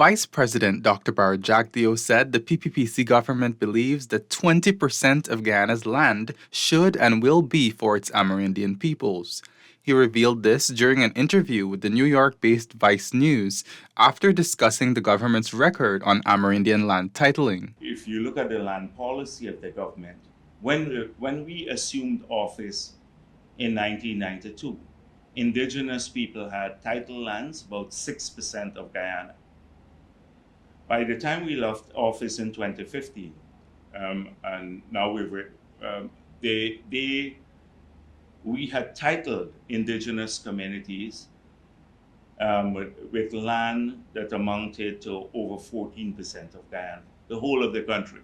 Vice President Dr. Bharrat Jagdeo said the PPPC government believes that 20% of Guyana's land should and will be for its Amerindian peoples. He revealed this during an interview with the New York-based Vice News after discussing the government's record on Amerindian land titling. If you look at the land policy of the government, when we assumed office in 1992, indigenous people had title lands about 6% of Guyana. By the time we left office in 2015, and now we had titled indigenous communities with land that amounted to over 14% of Guyana, the whole of the country.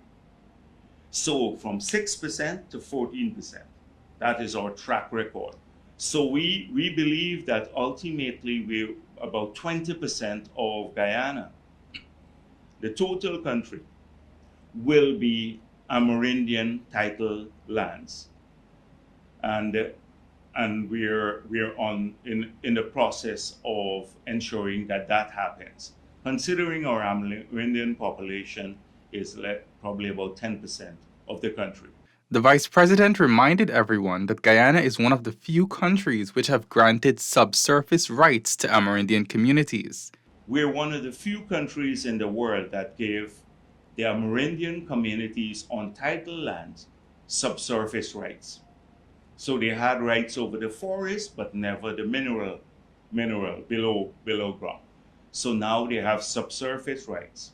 So from 6% to 14%, that is our track record. So we believe that ultimately we're about 20% of Guyana. The total country will be Amerindian title lands, and we're in the process of ensuring that happens. Considering our Amerindian population is probably about 10% of the country. The Vice President reminded everyone that Guyana is one of the few countries which have granted subsurface rights to Amerindian communities. We're one of the few countries in the world that gave the Amerindian communities on title lands subsurface rights. So they had rights over the forest, but never the mineral below ground. So now they have subsurface rights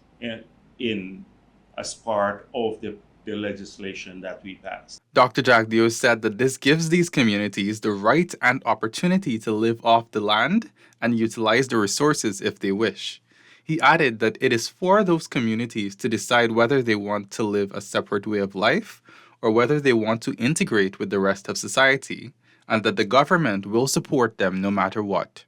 as part of the legislation that we passed. Dr. Jagdeo said that this gives these communities the right and opportunity to live off the land and utilize the resources if they wish. He added that it is for those communities to decide whether they want to live a separate way of life or whether they want to integrate with the rest of society, and that the government will support them no matter what.